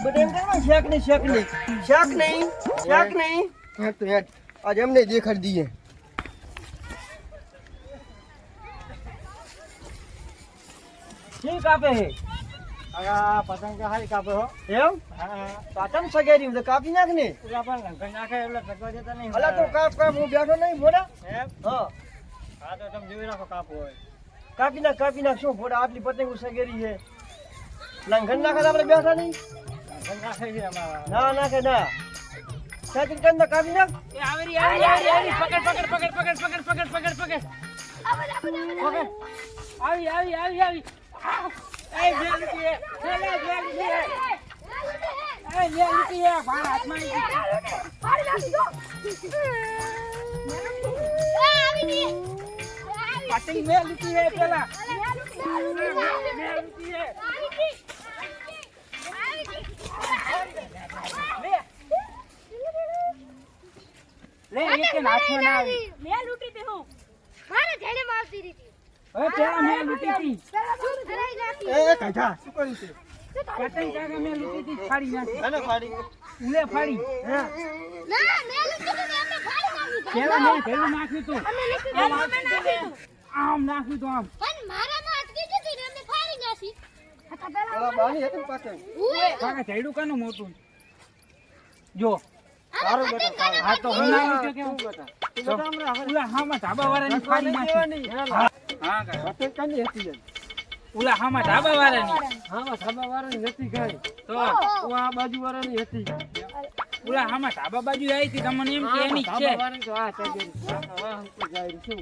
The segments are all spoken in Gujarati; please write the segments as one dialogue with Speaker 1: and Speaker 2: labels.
Speaker 1: બધા એમ કરવા શેક નહીં હેડ તો હેડ આજ એમને દેખાડી દઈએ ઠીક આપે હે
Speaker 2: આ પતંગ તો હારી કાપે હો
Speaker 1: એમ
Speaker 2: હા
Speaker 1: પાટણ સગાઈ તો કાપી નાખ ને
Speaker 2: પૂરા પણ લંકન નાખે એટલે ટકવા જતા નહીં
Speaker 1: અલા તો કાપ હું બેઠો નહીં મોડા
Speaker 2: એમ
Speaker 1: હા
Speaker 2: હા તો તમે જોઈ રાખો કાપો હોય
Speaker 1: કાપી નાખ શું ફોડા આટલી પતંગ સગેરી છે લંઘન નાખે આપણે બેઠા નહીં
Speaker 2: લંકન નાખે છે અમારા
Speaker 1: ના નાખે ના સાચી કંદ કાપી નાખ
Speaker 3: એ આવી પકડ આવી એ બે લીટી એ ભાર હાથમાં પતંગ મે લીટી હે પેલા લે એક હાથમાં ના આવી
Speaker 4: મે લૂટી તે હું મારે જેને મારતી રીતી
Speaker 3: હવે પેલા મે લૂટી હતી
Speaker 1: એ કાઢા શું કર્યું છે
Speaker 3: પતંગ કાકા મે લૂટી હતી ફાડી નાખી
Speaker 1: અને ફાડી
Speaker 3: ઉલે ફાડી
Speaker 1: હા
Speaker 4: ના મે લૂટી તે અમે ફાડી નાખી
Speaker 3: પેલા મે ભેલું નાખ્યું તો
Speaker 4: અમે લૂટી તે અમે નાખ્યું
Speaker 3: આમ નાખ્યું તો આમ
Speaker 4: પણ મારામાં અટકી જતી ને અમે ફાડી નાખી
Speaker 1: પેલા બાની હતી પતંગ
Speaker 3: કાકા ચડ્યું કાનું મોટું જો
Speaker 1: સારું બેટા
Speaker 3: હા તો હું ના લૂટ્યો કેવું
Speaker 1: બેટા હમણાં
Speaker 3: ઉલા હામાં ધાબા વાળાની ફાડી નાખી હા કાકા
Speaker 1: પતંગ કાની હતી એમ
Speaker 3: ઉલા હામાં ધાબા વાળાની
Speaker 1: હા ધાબા વાળાની નથી ગઈ
Speaker 3: તો
Speaker 1: હું આ બાજુ વાળાની હતી
Speaker 3: ઉલા હામાં ધાબા બાજુ આવી હતી તમને એમ કે એની જ છે
Speaker 1: વાળાની તો આ સગેરી હા હમ તો જાય શું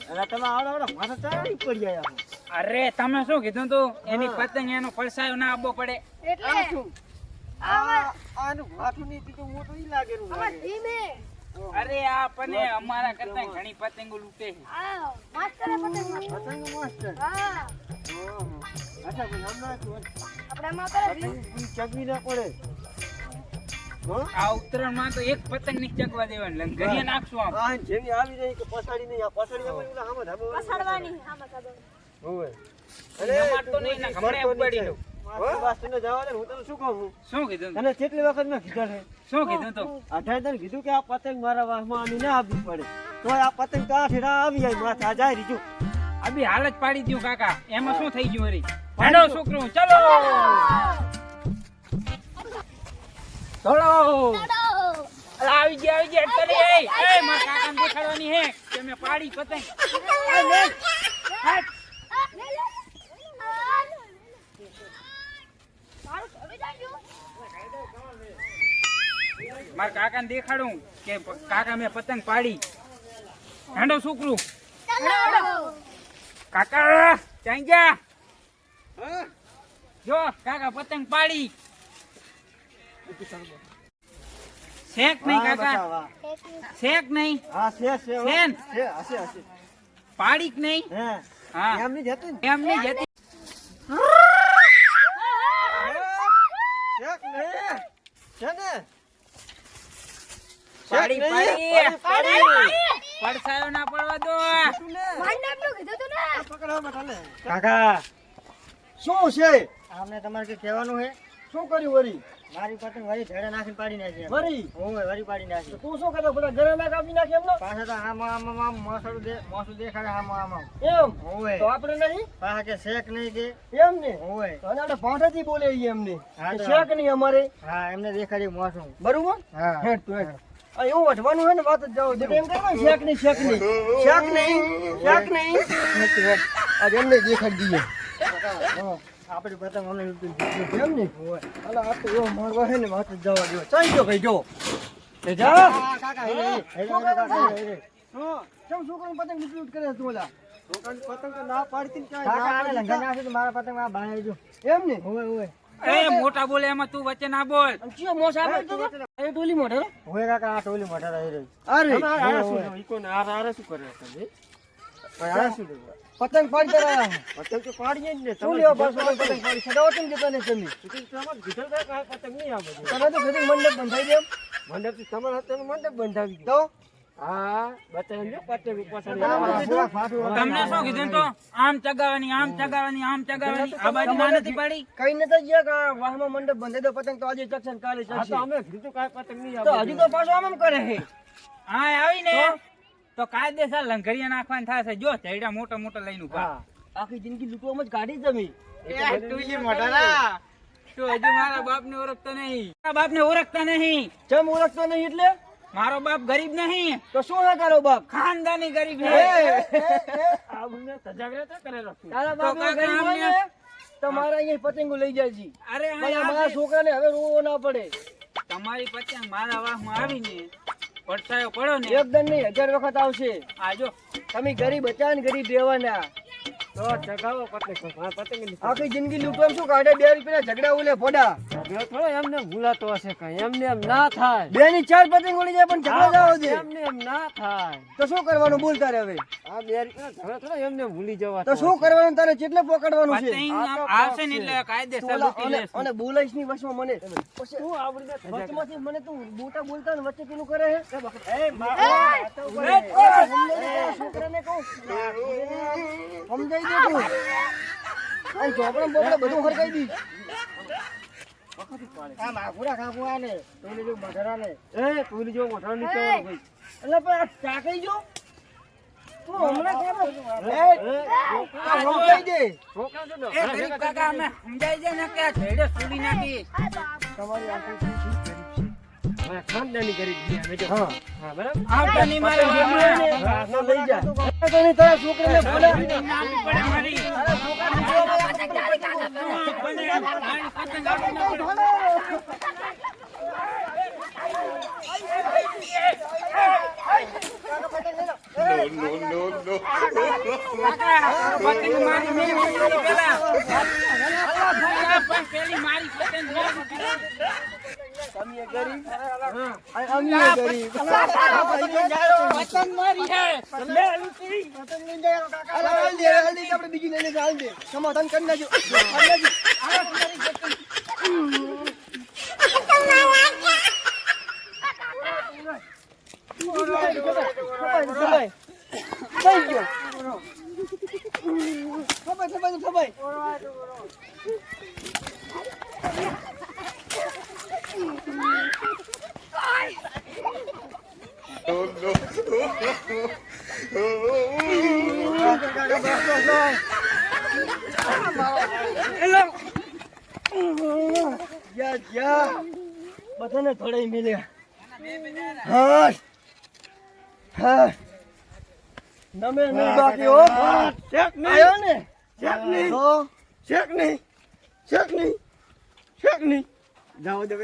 Speaker 1: અને તમે આવડા માથા ચારી પડી આયા
Speaker 3: અરે તમે શું કીધું તું એની પતંગ એનો ફળસાયો ના આપવો પડે
Speaker 4: એટલે
Speaker 1: આનું માથું નહીં તો મોટું ઈ લાગેલું
Speaker 4: અમાર ધીમે
Speaker 3: અરે આ પણ અમારા કરતા ઘણી પતંગો લૂટે છે
Speaker 4: આ માસ્ટર પતંગ
Speaker 1: પતંગ માસ્ટર
Speaker 4: હા
Speaker 1: અચ્છા ભાઈ હમણાં શું
Speaker 4: આપણે માં કરે
Speaker 1: ચગવી ના પડે હા
Speaker 3: આ ઉત્તરાયણ માં તો એક પતંગ ની ચકવા દેવાની લંગરિયા નાખશું આમ
Speaker 1: આ જેવી આવી રહી કે પસાડી નહીં આ પસાડી અમે ઓલા હામાં ધાબા
Speaker 4: પસાડવાની આમાં કાદો
Speaker 1: હોવે
Speaker 3: નમાડ તો નહીં ના હમણાં ઉપાડી લઉં
Speaker 1: બસ તને જવા દે હું તને શું કહું
Speaker 3: શું કીધું તું?
Speaker 1: તને કેટલી વખત મેં કીધા છે
Speaker 3: શું કીધું તું
Speaker 1: 18 તને કીધું કે આ પતંગ મારા વાહમાં આની ના આપવી પડે તો આ પતંગ કાઠે ના આવી જાય માથે આ જાય રીજું
Speaker 3: આ બી હાલ જ પાડી દઉં કાકા એમાં શું થઈ ગયું હરી હેડો છોકરું ચલો ચલો અલા આવી ગયા તરી એ મારા કાકાને દેખાડવાની હે કે મેં પાડી પતંગ એ લે હટ મારા કાકાને દેખાડું કે કાકા મેં પતંગ પાડી હેડો છોકરું કાકા ક્યાં ગયા જો કાકા પતંગ પાડી શેક નહીં કાકા શેક નહીં
Speaker 1: હા છે
Speaker 3: શેન
Speaker 1: છે હશે હશે
Speaker 3: પાડી જ નહીં
Speaker 1: હે
Speaker 3: હા
Speaker 1: એમ નહીં જતું ને
Speaker 3: એમ નહીં જતી
Speaker 1: શેક નહીં છે ને
Speaker 3: પાડી પાડી પડસાયો ના પડવા દો
Speaker 4: માંડપનું કીધું તું ને
Speaker 1: પકડવા બેઠા ને
Speaker 2: કાકા
Speaker 1: શું છે
Speaker 2: આમને તમારે કઈ કહેવાનું છે
Speaker 1: શું કર્યું વરી
Speaker 2: મારી પતંગ વળી ધેડે નાખીને પાડી નાખી
Speaker 1: વરી
Speaker 2: ઓય વળી પાડી નાખી
Speaker 1: તું શું કરતો બધા ઘરે ના કાપી નાખે એમ
Speaker 2: પાછા તો આમ મોસું દેખાડે આમ
Speaker 1: એમ
Speaker 2: ઓય
Speaker 1: તો આપણે નહીં
Speaker 2: પાછા કે શેક નહીં કે
Speaker 1: એમ ને
Speaker 2: ઓય
Speaker 1: તો આપણે ભાષાથી બોલે ઈ એમને
Speaker 2: હા તો.
Speaker 1: શેક નહીં અમારે
Speaker 2: હા એમને દેખાડ્યું મોસું
Speaker 1: બરોબર
Speaker 2: હા
Speaker 1: હેડ તું હેડ આ એવું વઢવાનું હોય ને વાત જ જાવ દે એમ કહેવાય શેક નહીં શેક નહીં હેડ તું હેડ આજ એમને દેખાડી દઈએ હા
Speaker 2: આપણી પતંગ અમને લૂંટી
Speaker 1: એમ ને અલા આ તો એવો મારવા હે ને વાત જ જવા દો ચાઈ ગયો ભાઈ જો એ જા
Speaker 2: કાકા
Speaker 1: શું છોકરાની પતંગ લૂંટ કરે તું ઓલા છોકરાની પતંગ તો ના પાડતી ને ક્યાંય ના
Speaker 2: કાકા
Speaker 1: પાડતી.
Speaker 2: લંગર નાખી તો મારા પતંગ માં બહાર આવી
Speaker 1: એમ ને
Speaker 2: ઓય ઓય
Speaker 3: એ મોટા બોલે એમાં તું વચ્ચે ના બોલ
Speaker 1: અને ચિયો મોસ આપે તો એ ટોલી મોઢે
Speaker 2: ઓય કાકા આ ટોલી મોટા રહી રહી
Speaker 1: અરે
Speaker 2: આરે
Speaker 1: શું
Speaker 2: શું
Speaker 1: ઈકોને આરે શું કરે તમે
Speaker 2: આ શું
Speaker 1: પતંગ પાડી કરાયા
Speaker 2: પતંગ તો પાડીએ જ ને
Speaker 1: શું લેવા બસ પતંગ પાડી સદાવો કેમ જતા ને તમે
Speaker 2: તમારે કીધું કે કાંઈ પતંગ નહીં આ બધું
Speaker 1: તમે તો ઘરે મંડપ બંધાઈ દે
Speaker 2: મંડપ થી તમારા હાથે મંડપ બંધાવી
Speaker 1: તો
Speaker 2: હા બતાવી જો પતંગ પાછળ
Speaker 3: તમને શું કીધું તો આમ ચગાવવાની આમ ચગાવવાની આમ ચગાવવાની આ બાજુ ના નથી પાડી
Speaker 1: કઈ નથી ગયા કે વાહમાં મંડપ બંધે દો પતંગ તો આજે ચકશે ને કાલે
Speaker 2: હા તો
Speaker 1: ચકશે
Speaker 2: અમે કીધું કાંઈ પતંગ નહીં
Speaker 1: તો
Speaker 2: આવે
Speaker 1: હજુ તો પાછો આમ કરે છે
Speaker 3: હા આવીને તો કાયદેસર લંઘરિયા નાખવાનું થશે જો ચૈડા મોટા મોટા લઈને ઉભા
Speaker 2: હા
Speaker 1: આખી જિંદગી લૂંટવામાં જ કાઢી જમી
Speaker 3: તો હજુ મારા બાપને ઓળખતા નહીં મારા બાપને ઓળખતા નહીં
Speaker 1: ચમ ઓળખતો નહીં એટલે
Speaker 3: મારો બાપ ગરીબ નહીં
Speaker 1: તો શું હે તારો બાપ
Speaker 3: ખાનદાની ગરીબ
Speaker 1: એ,
Speaker 3: છે
Speaker 2: આ બંને સજાગરા તો કરેલો છે.
Speaker 1: તારા
Speaker 3: તો
Speaker 1: બાપ
Speaker 3: કાકા
Speaker 1: ગરીબ હોય ને તો મારા અહીંયા પતંગો લઈ જાય છે
Speaker 3: અરે
Speaker 1: પણ
Speaker 3: આ
Speaker 1: મારા છોકરાને હવે રોવો ના પડે
Speaker 3: તમારી પતંગ મારા વાહમાં આવીને પડછાયો પડ્યો ને
Speaker 1: એકદમ નહીં 1000 વખત આવશે
Speaker 3: આજો
Speaker 1: તમે ગરીબ હતા ને ગરીબ રહેવાના
Speaker 2: તો ચગાવો પતંગ હા પતંગ નહીં
Speaker 1: આખી જિંદગી લૂંટવામાં શું કાઢે 2 રૂપિયા ઝઘડા ઓલે ફોડા
Speaker 2: ઝઘડો થોડો એમને ભૂલાતો હશે કઈ એમને એમ ના થાય
Speaker 1: 2 ની 4 પતંગ ઓળી જાય પણ ઝઘડા જાવ દે
Speaker 2: એમને એમ ના થાય
Speaker 1: તો શું કરવાનું બોલ તારે હવે
Speaker 2: આ બે રીતના ઝઘડો થોડો એમને એમ ભૂલી જવા
Speaker 1: તો શું કરવાનું તારે કેટલે પકડવાનું છે
Speaker 3: પતંગ
Speaker 2: આ તો
Speaker 3: આવશે ને
Speaker 2: છે.
Speaker 3: એટલે કાયદેસર
Speaker 1: ઓલા
Speaker 3: લૂંટી
Speaker 1: અને
Speaker 3: લેશું.
Speaker 1: અને બોલાઈશ ની વચમાં મને પછી
Speaker 2: શું આવડી
Speaker 1: વચમાંથી મને તું મોટા બોલતા ને વચ્ચે પેલું કરે હે
Speaker 2: એ
Speaker 1: છોકરાને કહું સમજાઈ દે તું આ ચોપડા બોપડા બધું હરકાઈ દી આ માગુરા ખાપુ આને પેલી જો મઢરાને
Speaker 2: એ કોઈની જો મોઢા નહીં કહેવાનું ભાઈ
Speaker 1: એટલે પણ આ ચાકઈ જો તું હમણાં કેમ આ સમજાઈ દે
Speaker 2: છોકરા જો
Speaker 3: એ ગરીબ કાકા અમે સમજાઈ જાય ને કે આ ઝેડે સુડી નાખી
Speaker 1: તમારી આંખો શું ગરીબ છે
Speaker 2: ખાનદાની કરી દીધી અમે જો
Speaker 1: હા
Speaker 2: હા બરાબર
Speaker 3: આવતા નહીં મારે
Speaker 1: હા, લઈ જા તો નહીં તારા છોકરાને બોલા
Speaker 3: નામી પડે મારી
Speaker 1: તારા છોકરાને બોલા
Speaker 3: પતંગ આવતી ના પતંગ મારી મેં મારી પેલા પણ પેલી મારી પતંગ
Speaker 1: અમે ગરીબ અમે ગરીબ
Speaker 3: પતંગ મારી હે લે લૂંટી
Speaker 1: હલ્દી આપણે બીજી લઈને ચાલ દે સમાધાન કરી નાખજો બધાને થોડા મિલ્યા હા હા નમે નહીં બાકી હો આયો ને શેક નહીં શેક નહીં જાઓ દે